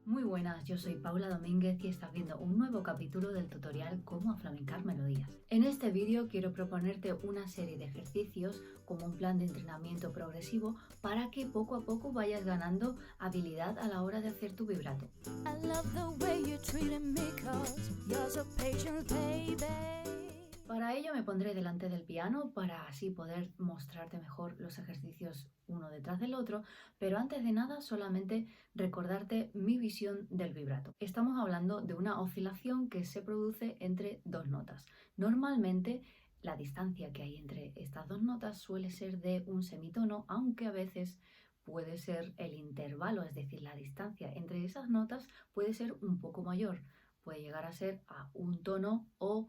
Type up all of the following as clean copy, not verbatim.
Muy buenas, yo soy Paula Domínguez y estás viendo un nuevo capítulo del tutorial Cómo aflamencar melodías. En este vídeo quiero proponerte una serie de ejercicios como un plan de entrenamiento progresivo para que poco a poco vayas ganando habilidad a la hora de hacer tu vibrato. Para ello me pondré delante del piano para así poder mostrarte mejor los ejercicios uno detrás del otro, pero antes de nada solamente recordarte mi visión del vibrato. Estamos hablando de una oscilación que se produce entre dos notas. Normalmente la distancia que hay entre estas dos notas suele ser de un semitono, aunque a veces puede ser el intervalo, es decir, la distancia entre esas notas puede ser un poco mayor, puede llegar a ser a un tono o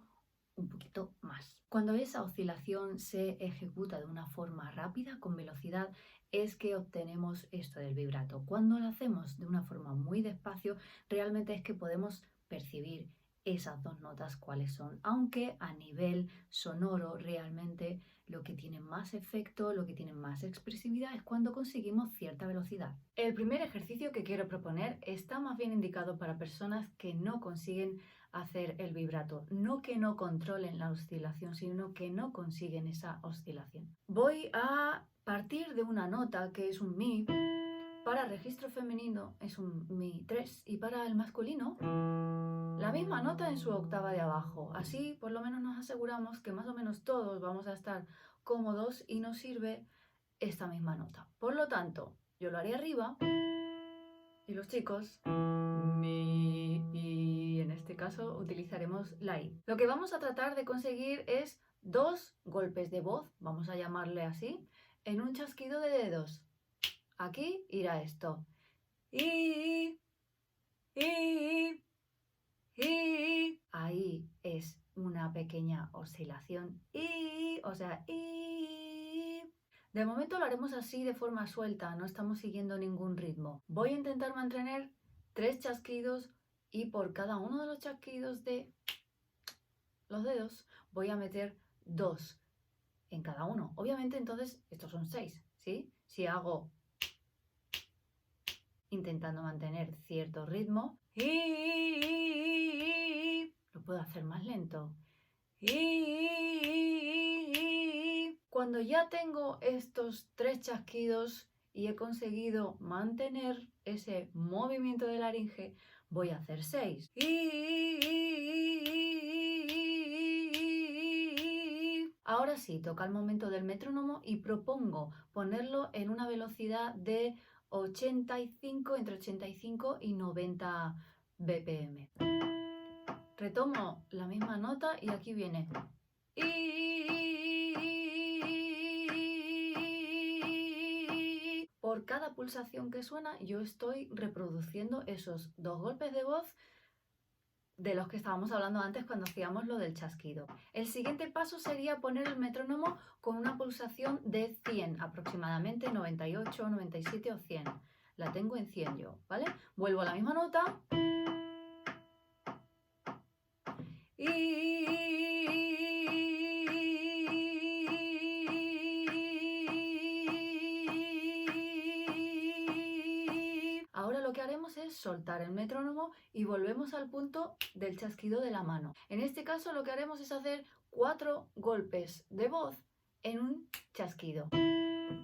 un poquito más. Cuando esa oscilación se ejecuta de una forma rápida, con velocidad, es que obtenemos esto del vibrato. Cuando lo hacemos de una forma muy despacio, realmente es que podemos percibir esas dos notas cuáles son, aunque a nivel sonoro realmente lo que tiene más efecto, lo que tiene más expresividad es cuando conseguimos cierta velocidad. El primer ejercicio que quiero proponer está más bien indicado para personas que no consiguen hacer el vibrato, no que no controlen la oscilación, sino que no consiguen esa oscilación. Voy a partir de una nota que es un mi, para registro femenino es un mi 3 y para el masculino la misma nota en su octava de abajo. Así por lo menos nos aseguramos que más o menos todos vamos a estar cómodos y nos sirve esta misma nota. Por lo tanto, yo lo haré arriba y los chicos mi, y en este caso utilizaremos la i. Lo que vamos a tratar de conseguir es dos golpes de voz, vamos a llamarle así, en un chasquido de dedos. Aquí irá esto. I. Ahí es una pequeña oscilación. O sea, I. De momento lo haremos así de forma suelta, no estamos siguiendo ningún ritmo. Voy a intentar mantener 3 chasquidos y por cada uno de los chasquidos de los dedos voy a meter 2 en cada uno. Obviamente entonces estos son 6, ¿sí? Si hago intentando mantener cierto ritmo, lo puedo hacer más lento. Cuando ya tengo estos 3 chasquidos y he conseguido mantener ese movimiento de laringe, voy a hacer 6. Ahora sí, toca el momento del metrónomo y propongo ponerlo en una velocidad de 85, entre 85 y 90 BPM. Retomo la misma nota y aquí viene. Por cada pulsación que suena, yo estoy reproduciendo esos 2 golpes de voz de los que estábamos hablando antes cuando hacíamos lo del chasquido. El siguiente paso sería poner el metrónomo con una pulsación de 100, aproximadamente 98, 97 o 100. La tengo en 100 yo, ¿vale? Vuelvo a la misma nota. Ahora lo que haremos es soltar el metrónomo y volvemos al punto del chasquido de la mano. En este caso lo que haremos es hacer 4 golpes de voz en un chasquido.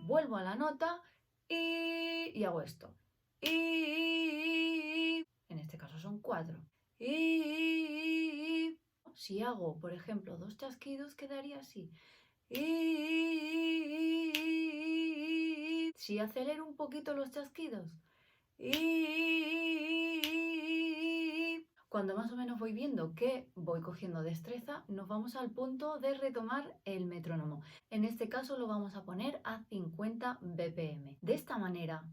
Vuelvo a la nota y hago esto. En este caso son 4. Si hago, por ejemplo, 2 chasquidos, quedaría así. Si acelero un poquito los chasquidos. Cuando más o menos voy viendo que voy cogiendo destreza, nos vamos al punto de retomar el metrónomo. En este caso lo vamos a poner a 50 BPM. De esta manera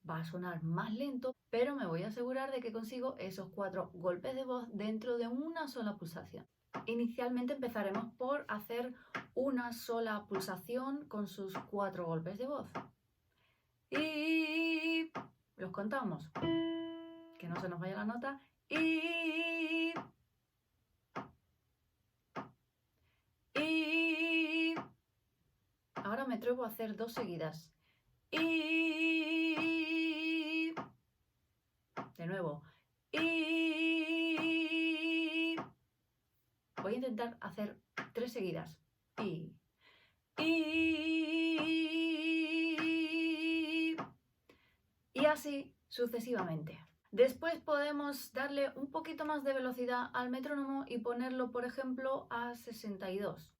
va a sonar más lento, pero me voy a asegurar de que consigo esos 4 golpes de voz dentro de una sola pulsación. Inicialmente empezaremos por hacer una sola pulsación con sus 4 golpes de voz. Y los contamos, que no se nos vaya la nota. Y ahora me atrevo a hacer 2 seguidas. De De nuevo. Y voy a intentar hacer 3 seguidas. Y así sucesivamente. Después podemos darle un poquito más de velocidad al metrónomo y ponerlo, por ejemplo, a 62.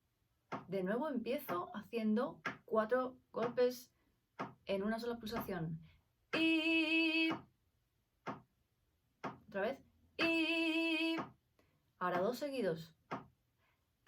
De nuevo empiezo haciendo 4 golpes en una sola pulsación. Y otra vez. Y ahora 2 seguidos.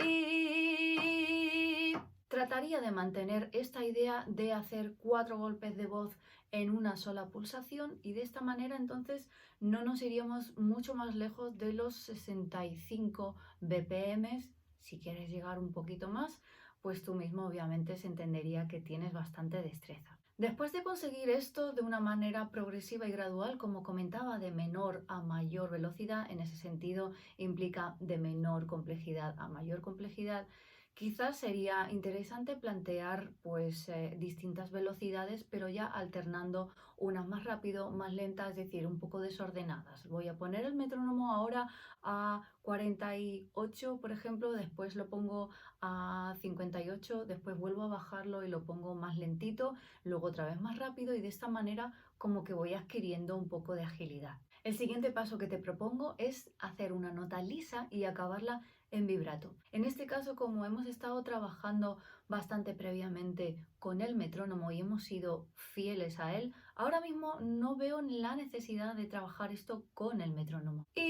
Y trataría de mantener esta idea de hacer 4 golpes de voz en una sola pulsación y de esta manera entonces no nos iríamos mucho más lejos de los 65 BPM. Si quieres llegar un poquito más, pues tú mismo obviamente se entendería que tienes bastante destreza. Después de conseguir esto de una manera progresiva y gradual, como comentaba, de menor a mayor velocidad, en ese sentido implica de menor complejidad a mayor complejidad, quizás sería interesante plantear pues distintas velocidades, pero ya alternando unas más rápido, más lentas, es decir, un poco desordenadas. Voy a poner el metrónomo ahora a 48, por ejemplo, después lo pongo a 58, después vuelvo a bajarlo y lo pongo más lentito, luego otra vez más rápido y de esta manera como que voy adquiriendo un poco de agilidad. El siguiente paso que te propongo es hacer una nota lisa y acabarla en vibrato. En este caso, como hemos estado trabajando bastante previamente con el metrónomo y hemos sido fieles a él, ahora mismo no veo la necesidad de trabajar esto con el metrónomo. Y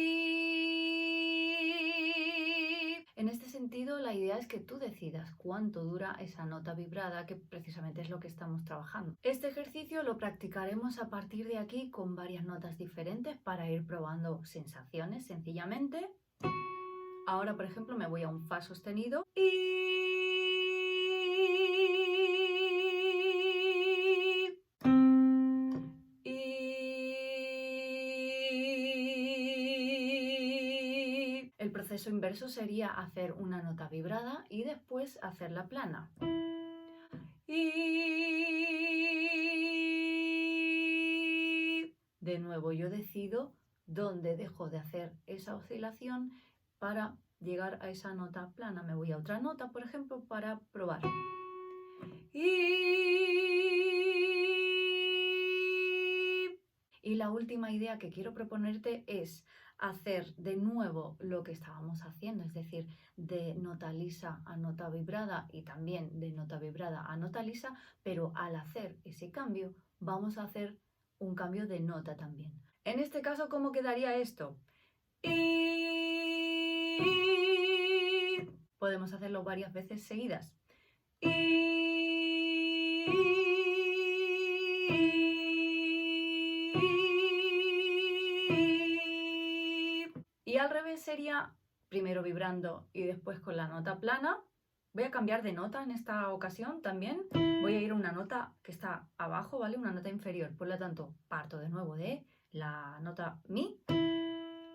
en este sentido, la idea es que tú decidas cuánto dura esa nota vibrada, que precisamente es lo que estamos trabajando. Este ejercicio lo practicaremos a partir de aquí con varias notas diferentes para ir probando sensaciones sencillamente. Ahora, por ejemplo, me voy a un fa sostenido el proceso inverso sería hacer una nota vibrada y después hacerla plana. De nuevo yo decido dónde dejo de hacer esa oscilación para llegar a esa nota plana. Me voy a otra nota, por ejemplo, para probar. Y la última idea que quiero proponerte es hacer de nuevo lo que estábamos haciendo, es decir, de nota lisa a nota vibrada y también de nota vibrada a nota lisa, pero al hacer ese cambio vamos a hacer un cambio de nota también. En este caso, ¿cómo quedaría esto? Y podemos hacerlo varias veces seguidas. Y al revés sería primero vibrando y después con la nota plana. Voy a cambiar de nota en esta ocasión también. Voy a ir a una nota que está abajo, ¿vale? Una nota inferior. Por lo tanto, parto de nuevo de la nota mi,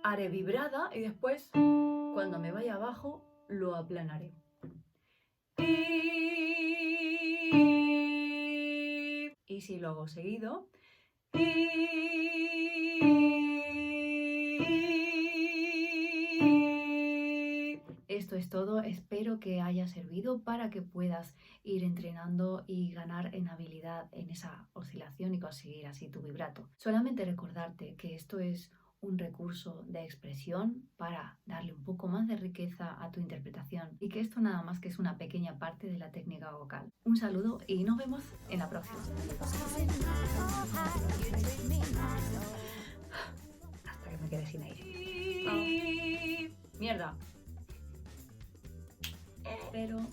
haré vibrada y después, cuando me vaya abajo, lo aplanaré. Y si lo hago seguido. Esto es todo, espero que haya servido para que puedas ir entrenando y ganar en habilidad en esa oscilación y conseguir así tu vibrato. Solamente recordarte que esto es un recurso de expresión para darle un poco más de riqueza a tu interpretación y que esto nada más que es una pequeña parte de la técnica vocal. Un saludo y nos vemos en la próxima. Hasta que me quede sin aire. ¡Mierda! Pero...